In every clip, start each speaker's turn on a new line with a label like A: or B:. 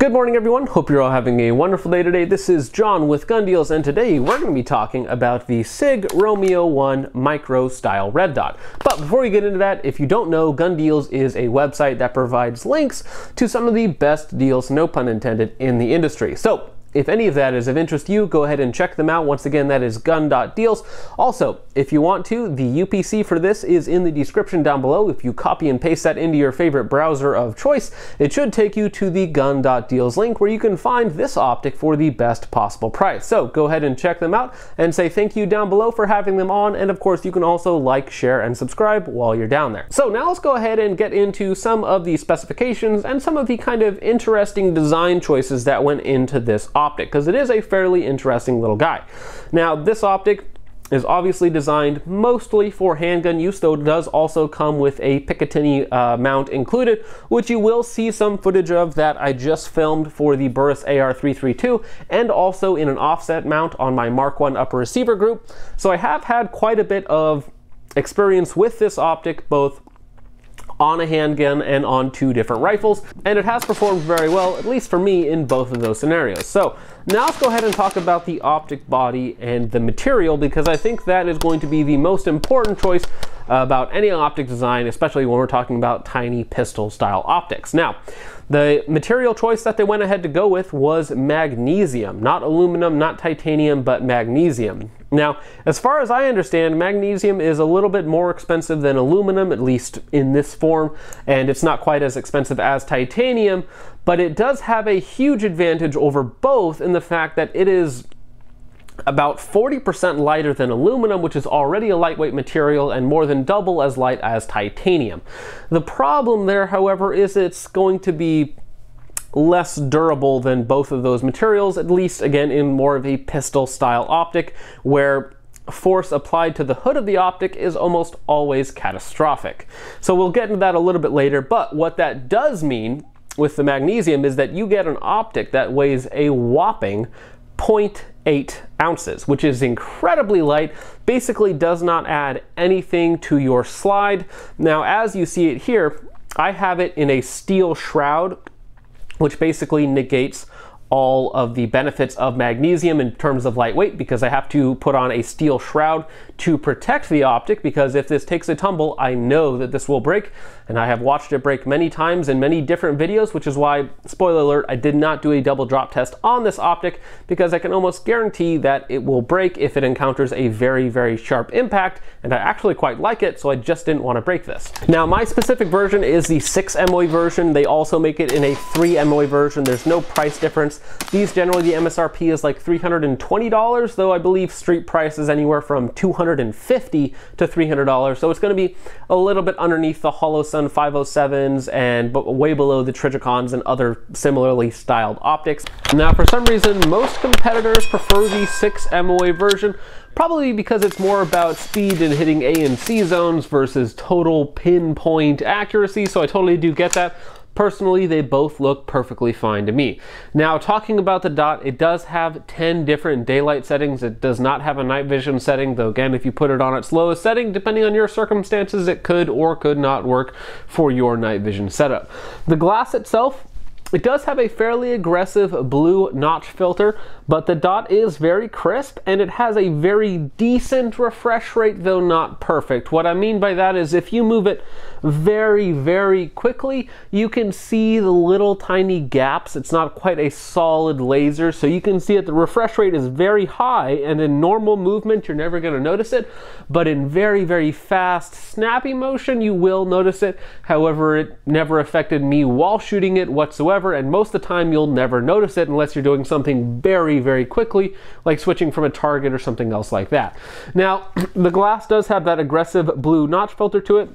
A: Good morning, everyone. Hope you're all having a wonderful day today. This is John with Gun Deals, and today we're going to be talking about the Sig Romeo 1 Micro Style Red Dot. But before we get into that, if you don't know, Gun Deals is a website that provides links to some of the best deals, no pun intended, in the industry. So if any of that is of interest to you, go ahead and check them out. Once again, that is gun.deals. Also, if you want to, the UPC for this is in the description down below. If you copy and paste that into your favorite browser of choice, it should take you to the gun.deals link where you can find this optic for the best possible price. So go ahead and check them out and say thank you down below for having them on. And of course, you can also like, share, and subscribe while you're down there. So now let's go ahead and get into some of the specifications and some of the kind of interesting design choices that went into this optic, because it is a fairly interesting little guy. Now, this optic is obviously designed mostly for handgun use, though it does also come with a Picatinny mount included, which you will see some footage of that I just filmed for the Burris AR332, and also in an offset mount on my Mark I upper receiver group. So I have had quite a bit of experience with this optic, both on a handgun and on two different rifles, and it has performed very well, at least for me, in both of those scenarios. So now let's go ahead and talk about the optic body and the material, because I think that is going to be the most important choice about any optic design, especially when we're talking about tiny pistol style optics. Now, the material choice that they went ahead to go with was magnesium, not aluminum, not titanium, but magnesium. Now, as far as I understand, magnesium is a little bit more expensive than aluminum, at least in this form, and it's not quite as expensive as titanium, but it does have a huge advantage over both in the fact that it is about 40% lighter than aluminum, which is already a lightweight material, and more than double as light as titanium. The problem there, however, is it's going to be less durable than both of those materials, at least again in more of a pistol style optic, where force applied to the hood of the optic is almost always catastrophic. So we'll get into that a little bit later, but what that does mean with the magnesium is that you get an optic that weighs a whopping 0.8 ounces, which is incredibly light, basically does not add anything to your slide. Now, as you see it here, I have it in a steel shroud, which basically negates all of the benefits of magnesium in terms of lightweight, because I have to put on a steel shroud to protect the optic, because if this takes a tumble, I know that this will break, and I have watched it break many times in many different videos, which is why, spoiler alert, I did not do a double drop test on this optic, because I can almost guarantee that it will break if it encounters a very, very sharp impact, and I actually quite like it, so I just didn't want to break this. Now, my specific version is the 6 MOA version. They also make it in a 3 MOA version. There's no price difference. These generally, the MSRP is like $320, though I believe street price is anywhere from $250 to $300. So it's going to be a little bit underneath the Holosun 507s and way below the Trijicons and other similarly styled optics. Now, for some reason, most competitors prefer the 6 MOA version, probably because it's more about speed and hitting A and C zones versus total pinpoint accuracy. So I totally do get that. Personally, they both look perfectly fine to me. Now, talking about the dot, it does have 10 different daylight settings. It does not have a night vision setting, though again, if you put it on its lowest setting, depending on your circumstances, it could or could not work for your night vision setup. The glass itself, it does have a fairly aggressive blue notch filter, but the dot is very crisp and it has a very decent refresh rate, though not perfect. What I mean by that is if you move it very, very quickly, you can see the little tiny gaps. It's not quite a solid laser, so you can see that the refresh rate is very high, and in normal movement, you're never going to notice it, but in very, very fast, snappy motion, you will notice it. However, it never affected me while shooting it whatsoever, and most of the time, you'll never notice it unless you're doing something very, very quickly, like switching from a target or something else like that. Now, the glass does have that aggressive blue notch filter to it,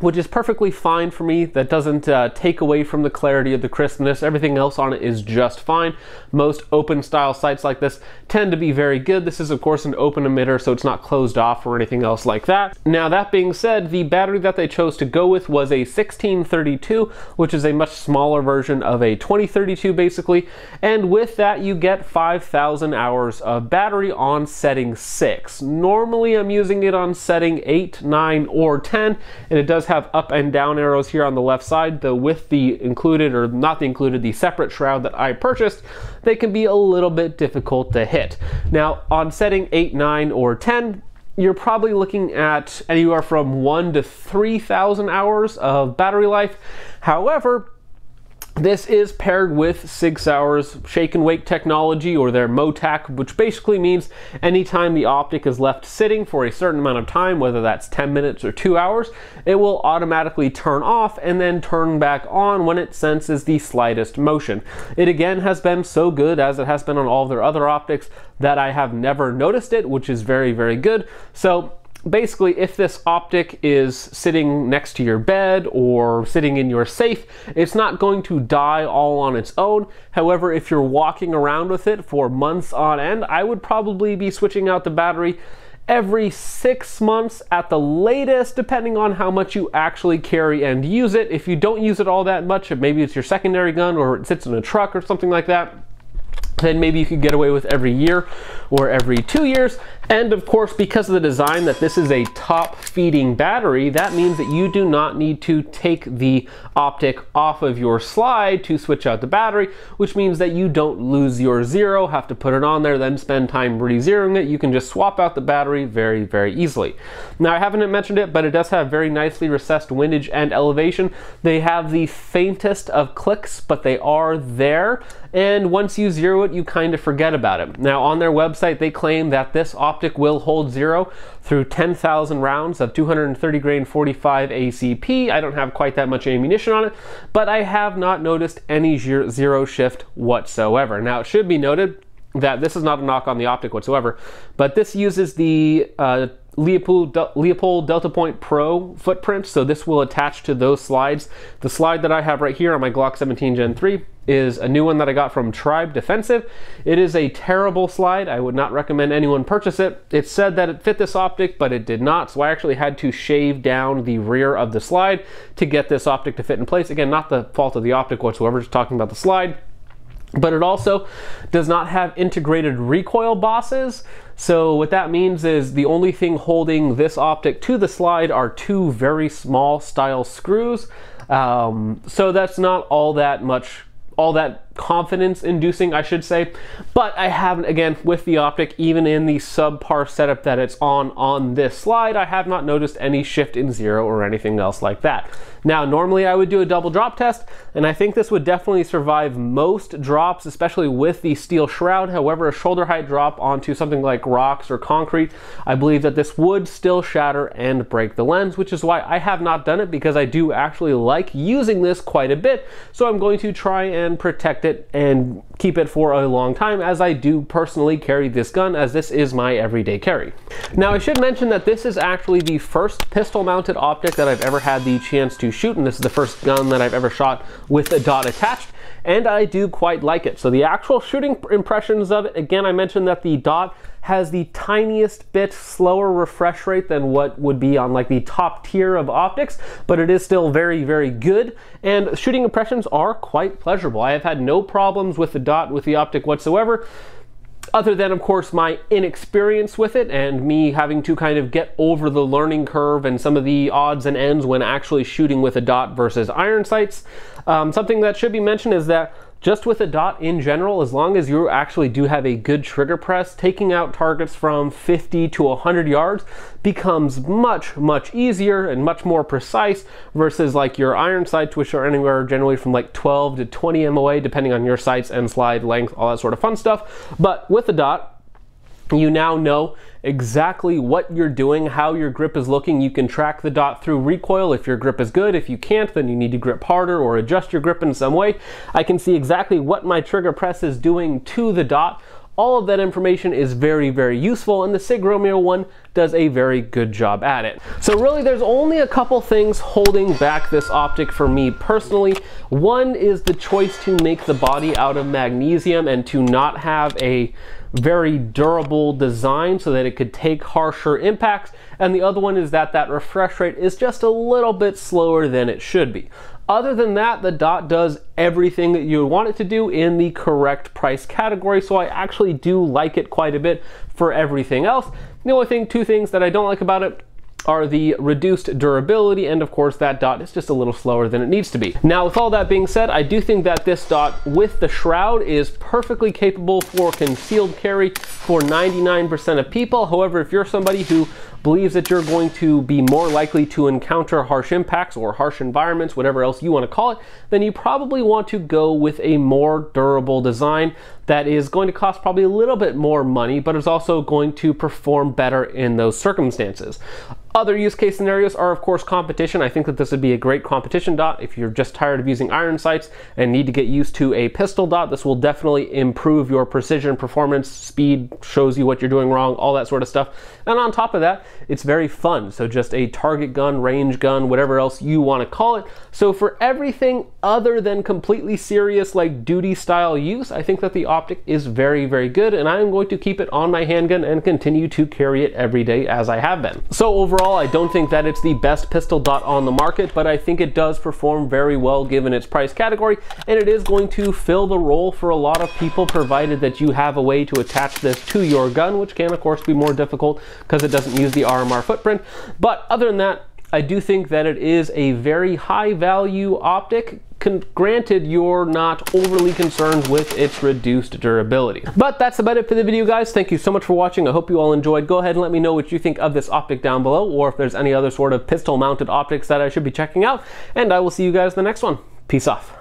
A: which is perfectly fine for me. That doesn't take away from the clarity of the crispness. Everything else on it is just fine. Most open style sights like this tend to be very good. This is of course an open emitter, so it's not closed off or anything else like that. Now, that being said, the battery that they chose to go with was a 1632, which is a much smaller version of a 2032 basically, and with that you get 5,000 hours of battery on setting 6. Normally I'm using it on setting 8, 9, or 10, and it does have have up and down arrows here on the left side, though with the included, or not the included, the separate shroud that I purchased, they can be a little bit difficult to hit. Now on setting 8, 9, or 10, you're probably looking at anywhere from 1,000 to 3,000 hours of battery life. However, this is paired with Sig Sauer's shake and wake technology, or their MOTAC, which basically means anytime the optic is left sitting for a certain amount of time, whether that's 10 minutes or 2 hours, it will automatically turn off and then turn back on when it senses the slightest motion. It again has been so good, as it has been on all of their other optics, that I have never noticed it, which is very, very good. So basically, if this optic is sitting next to your bed or sitting in your safe, it's not going to die all on its own. However, if you're walking around with it for months on end, I would probably be switching out the battery every 6 months at the latest, depending on how much you actually carry and use it. If you don't use it all that much, maybe it's your secondary gun or it sits in a truck or something like that, then maybe you could get away with every year or every 2 years. And of course, because of the design that this is a top feeding battery, that means that you do not need to take the optic off of your slide to switch out the battery, which means that you don't lose your zero, have to put it on there, then spend time re-zeroing it. You can just swap out the battery very, very easily. Now, I haven't mentioned it, but it does have very nicely recessed windage and elevation. They have the faintest of clicks, but they are there. And once you zero it, you kind of forget about it. Now, on their website, they claim that this optic will hold zero through 10,000 rounds of 230 grain 45 ACP. I don't have quite that much ammunition on it, but I have not noticed any zero shift whatsoever. Now, it should be noted that this is not a knock on the optic whatsoever, but this uses the Leopold Delta Point Pro footprint, so this will attach to those slides. The slide that I have right here on my Glock 17 Gen 3 is a new one that I got from Tribe Defensive. It is a terrible slide. I would not recommend anyone purchase it. It said that it fit this optic, but it did not, so I actually had to shave down the rear of the slide to get this optic to fit in place. Again, not the fault of the optic whatsoever, just talking about the slide. But it also does not have integrated recoil bosses. So what that means is the only thing holding this optic to the slide are two very small style screws. So that's not all that confidence inducing, I should say. But I haven't, again, with the optic, even in the subpar setup that it's on this slide, I have not noticed any shift in zero or anything else like that. Now, normally I would do a double drop test, and I think this would definitely survive most drops, especially with the steel shroud. However, a shoulder height drop onto something like rocks or concrete, I believe that this would still shatter and break the lens, which is why I have not done it, because I do actually like using this quite a bit. So I'm going to try and protect it and keep it for a long time, as I do personally carry this gun, as this is my everyday carry. Now, I should mention that this is actually the first pistol mounted optic that I've ever had the chance to shoot, and this is the first gun that I've ever shot with a dot attached, and I do quite like it. So the actual shooting impressions of it, again, I mentioned that the dot has the tiniest bit slower refresh rate than what would be on like the top tier of optics, but it is still very, very good, and shooting impressions are quite pleasurable. I have had no problems with the dot with the optic whatsoever, other than, of course, my inexperience with it and me having to kind of get over the learning curve and some of the odds and ends when actually shooting with a dot versus iron sights. Something that should be mentioned is that just with a dot in general, as long as you actually do have a good trigger press, taking out targets from 50 to 100 yards becomes much, much easier and much more precise versus like your iron sights, which are anywhere generally from like 12 to 20 MOA, depending on your sights and slide length, all that sort of fun stuff. But with a dot, you now know exactly what you're doing, how your grip is looking. You can track the dot through recoil if your grip is good. If you can't, then you need to grip harder or adjust your grip in some way. I can see exactly what my trigger press is doing to the dot. All of that information is very, very useful, and the Sig Romeo one does a very good job at it. So really, there's only a couple things holding back this optic for me personally. One is the choice to make the body out of magnesium and to not have a very durable design so that it could take harsher impacts, and the other one is that that refresh rate is just a little bit slower than it should be. Other than that, the dot does everything that you would want it to do in the correct price category, so I actually do like it quite a bit for everything else. The only thing, two things that I don't like about it are the reduced durability, and of course that dot is just a little slower than it needs to be. Now, with all that being said, I do think that this dot with the shroud is perfectly capable for concealed carry for 99% of people. However, if you're somebody who believes that you're going to be more likely to encounter harsh impacts or harsh environments, whatever else you want to call it, then you probably want to go with a more durable design that is going to cost probably a little bit more money, but is also going to perform better in those circumstances. Other use case scenarios are, of course, competition. I think that this would be a great competition dot. If you're just tired of using iron sights and need to get used to a pistol dot, this will definitely improve your precision, performance, speed, shows you what you're doing wrong, all that sort of stuff. And on top of that, it's very fun. So just a target gun, range gun, whatever else you want to call it. So for everything other than completely serious, like duty style use, I think that the Optic is very, very good, and I am going to keep it on my handgun and continue to carry it every day as I have been. So overall, I don't think that it's the best pistol dot on the market, but I think it does perform very well given its price category, and it is going to fill the role for a lot of people, provided that you have a way to attach this to your gun, which can of course be more difficult because it doesn't use the RMR footprint. But other than that, I do think that it is a very high value optic, granted you're not overly concerned with its reduced durability. But that's about it for the video, guys. Thank you so much for watching. I hope you all enjoyed. Go ahead and let me know what you think of this optic down below, or if there's any other sort of pistol mounted optics that I should be checking out, and I will see you guys in the next one. Peace off.